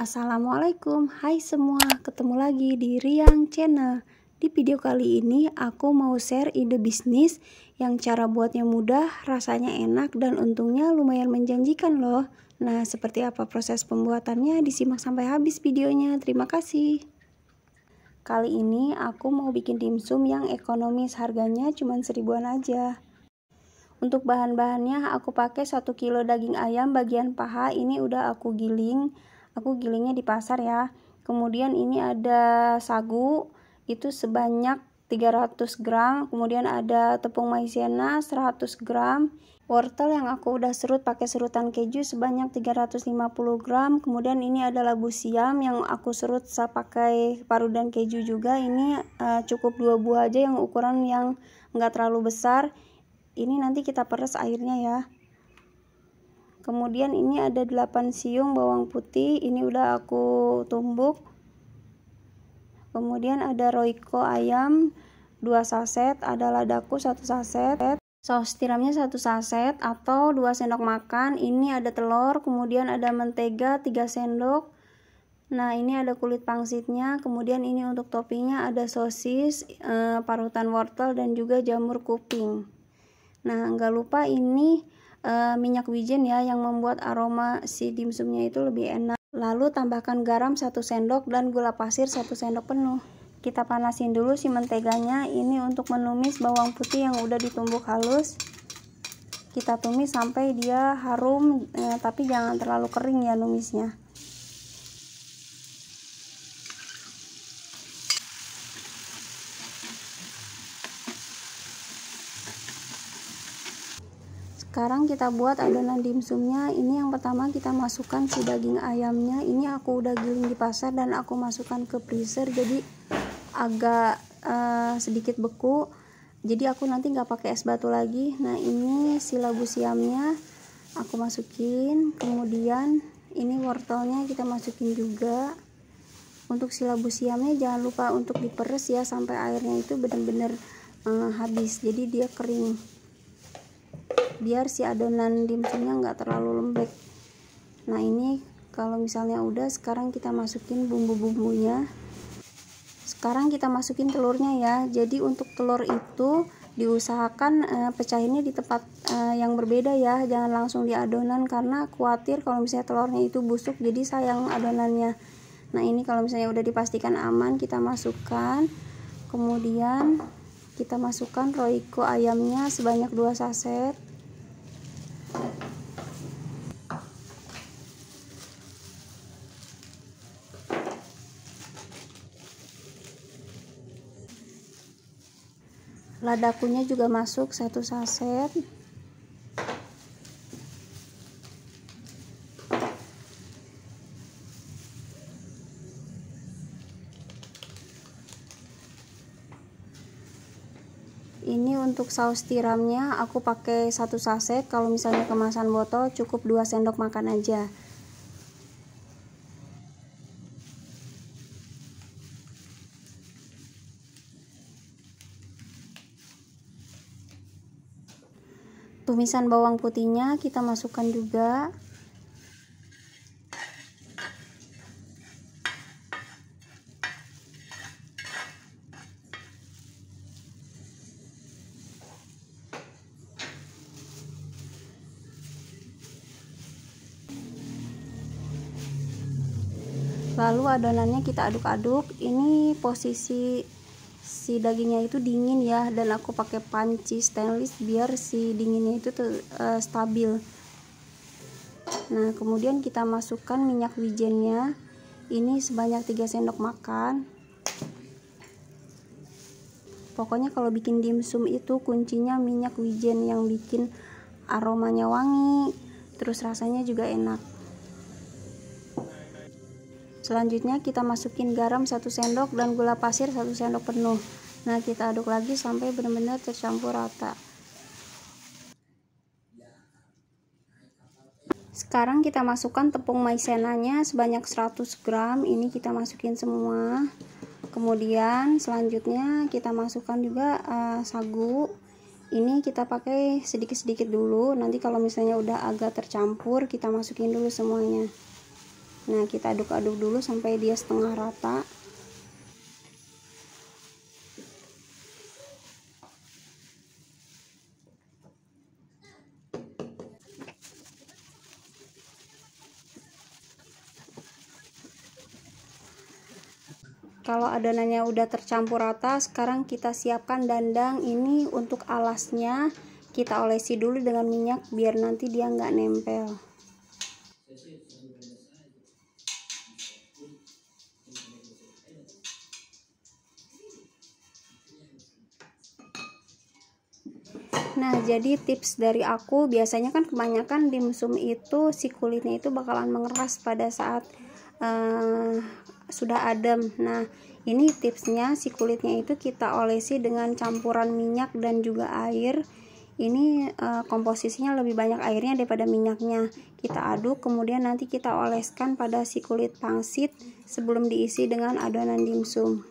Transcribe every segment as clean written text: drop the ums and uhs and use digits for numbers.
Assalamualaikum, hai semua, ketemu lagi di Riang Channel. Di video kali ini aku mau share ide bisnis yang cara buatnya mudah, rasanya enak, dan untungnya lumayan menjanjikan loh. Nah, seperti apa proses pembuatannya? Disimak sampai habis videonya. Terima kasih. Kali ini aku mau bikin dimsum yang ekonomis, harganya cuma 1000-an aja. Untuk bahan-bahannya aku pakai 1 kilo daging ayam bagian paha, ini udah aku giling. Aku gilingnya di pasar ya. Kemudian ini ada sagu, itu sebanyak 300 gram. Kemudian ada tepung maizena 100 gram. Wortel yang aku udah serut pakai serutan keju sebanyak 350 gram. Kemudian ini ada labu siam yang aku serut pakai parutan keju juga. Ini cukup 2 buah aja yang ukuran yang enggak terlalu besar. Ini nanti kita peres airnya ya. Kemudian ini ada 8 siung bawang putih, ini udah aku tumbuk. Kemudian ada royco ayam 2 saset, ada ladaku 1 saset, saus tiramnya 1 saset atau 2 sendok makan. Ini ada telur, kemudian ada mentega 3 sendok. Nah, ini ada kulit pangsitnya. Kemudian ini untuk toppingnya ada sosis, parutan wortel, dan juga jamur kuping. Nah, nggak lupa ini minyak wijen ya, yang membuat aroma si dimsumnya itu lebih enak. Lalu tambahkan garam 1 sendok dan gula pasir 1 sendok penuh. Kita panasin dulu si menteganya. Ini untuk menumis bawang putih yang udah ditumbuk halus. Kita tumis sampai dia harum, tapi jangan terlalu kering ya numisnya. Sekarang kita buat adonan dimsumnya. Ini yang pertama kita masukkan si daging ayamnya. Ini aku udah giling di pasar dan aku masukkan ke freezer, jadi agak sedikit beku. Jadi aku nanti nggak pakai es batu lagi. Nah, ini si labu siamnya aku masukin. Kemudian ini wortelnya kita masukin juga. Untuk si labu siamnya jangan lupa untuk diperes ya sampai airnya itu benar-benar habis. Jadi dia kering, biar si adonan dimsumnya nggak terlalu lembek. Nah, ini kalau misalnya udah, sekarang kita masukin bumbu-bumbunya. Sekarang kita masukin telurnya ya. Jadi untuk telur itu diusahakan pecahinnya di tempat yang berbeda ya, jangan langsung di adonan, karena khawatir kalau misalnya telurnya itu busuk, jadi sayang adonannya. Nah, ini kalau misalnya udah dipastikan aman, kita masukkan. Kemudian kita masukkan royco ayamnya sebanyak 2 saset. Ladakunya juga masuk 1 saset. Ini untuk saus tiramnya aku pakai 1 saset. Kalau misalnya kemasan botol cukup 2 sendok makan aja. Tumisan bawang putihnya kita masukkan juga. Lalu adonannya kita aduk-aduk. Ini posisi si dagingnya itu dingin ya, dan aku pakai panci stainless biar si dinginnya itu stabil. Nah, kemudian kita masukkan minyak wijennya. Ini sebanyak 3 sendok makan. Pokoknya kalau bikin dimsum itu kuncinya minyak wijen yang bikin aromanya wangi, terus rasanya juga enak. Selanjutnya kita masukin garam 1 sendok dan gula pasir 1 sendok penuh. Nah, kita aduk lagi sampai benar-benar tercampur rata. Sekarang kita masukkan tepung maizenanya sebanyak 100 gram. Ini kita masukin semua. Kemudian selanjutnya kita masukkan juga sagu. Ini kita pakai sedikit-sedikit dulu. Nanti kalau misalnya udah agak tercampur, kita masukin dulu semuanya. Nah, kita aduk-aduk dulu sampai dia setengah rata. Kalau adonannya udah tercampur rata, sekarang kita siapkan dandang. Ini untuk alasnya kita olesi dulu dengan minyak biar nanti dia nggak nempel. Nah, jadi tips dari aku, biasanya kan kebanyakan dimsum itu si kulitnya itu bakalan mengeras pada saat sudah adem. Nah, ini tipsnya, si kulitnya itu kita olesi dengan campuran minyak dan juga air. Ini komposisinya lebih banyak airnya daripada minyaknya. Kita aduk, kemudian nanti kita oleskan pada si kulit pangsit sebelum diisi dengan adonan dimsum.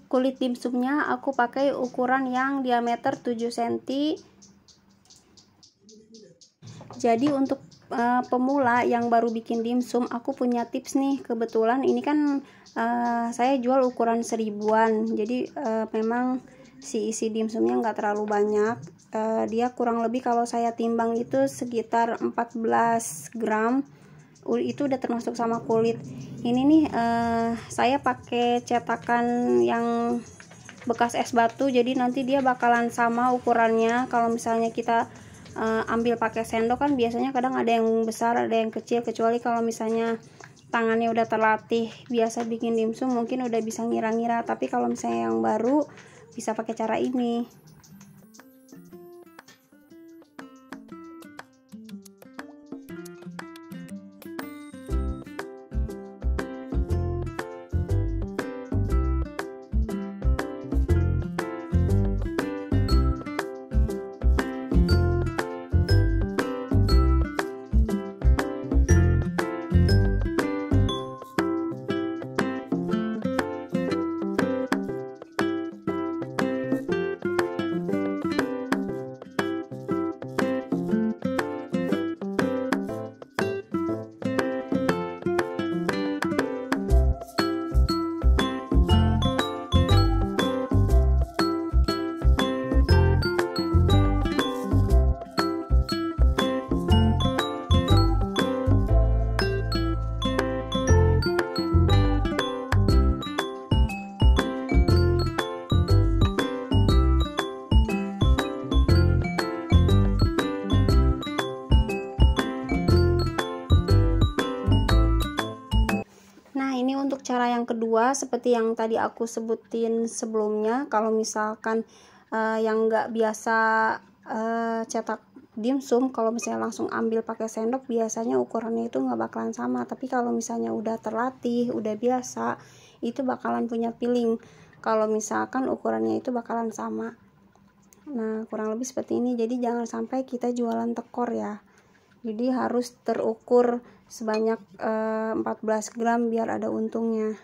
Kulit dimsumnya aku pakai ukuran yang diameter 7 cm. Jadi untuk pemula yang baru bikin dimsum, aku punya tips nih. Kebetulan ini kan saya jual ukuran 1000-an. Jadi memang si isi dimsumnya nggak terlalu banyak. Dia kurang lebih kalau saya timbang itu sekitar 14 gram. Itu udah termasuk sama kulit. Ini nih saya pakai cetakan yang bekas es batu, jadi nanti dia bakalan sama ukurannya. Kalau misalnya kita ambil pakai sendok kan biasanya kadang ada yang besar ada yang kecil, kecuali kalau misalnya tangannya udah terlatih biasa bikin dimsum mungkin udah bisa ngira-ngira, tapi kalau misalnya yang baru bisa pakai cara ini. Untuk cara yang kedua, seperti yang tadi aku sebutin sebelumnya, kalau misalkan yang nggak biasa cetak dimsum, kalau misalnya langsung ambil pakai sendok biasanya ukurannya itu nggak bakalan sama. Tapi kalau misalnya udah terlatih, udah biasa, itu bakalan punya feeling kalau misalkan ukurannya itu bakalan sama. Nah, kurang lebih seperti ini. Jadi jangan sampai kita jualan tekor ya. Jadi harus terukur sebanyak 14 gram biar ada untungnya.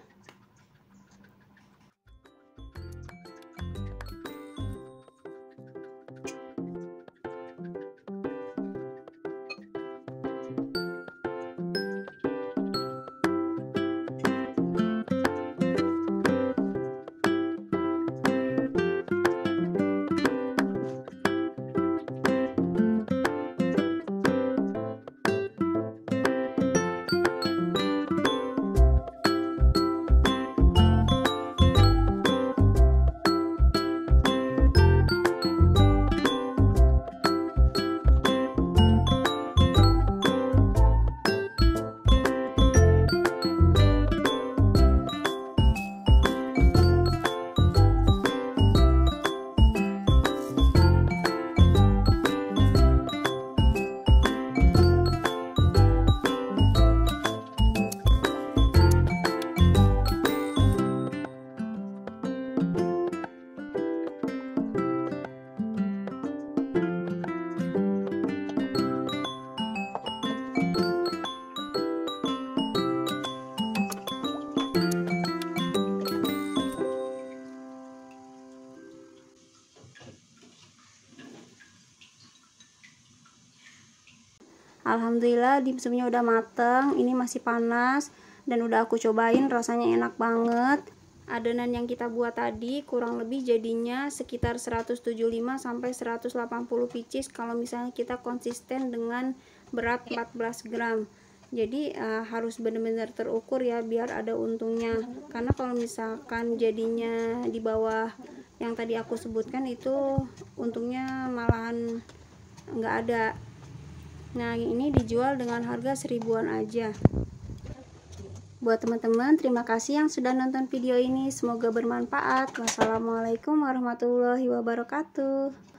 Alhamdulillah dimsumnya udah mateng. Ini masih panas dan udah aku cobain, rasanya enak banget. Adonan yang kita buat tadi kurang lebih jadinya sekitar 175 sampai 180 pieces kalau misalnya kita konsisten dengan berat 14 gram. Jadi harus benar-benar terukur ya biar ada untungnya. Karena kalau misalkan jadinya di bawah yang tadi aku sebutkan itu untungnya malahan nggak ada. Nah, ini dijual dengan harga 1000-an aja. Buat teman-teman, terima kasih yang sudah nonton video ini. Semoga bermanfaat. Wassalamualaikum warahmatullahi wabarakatuh.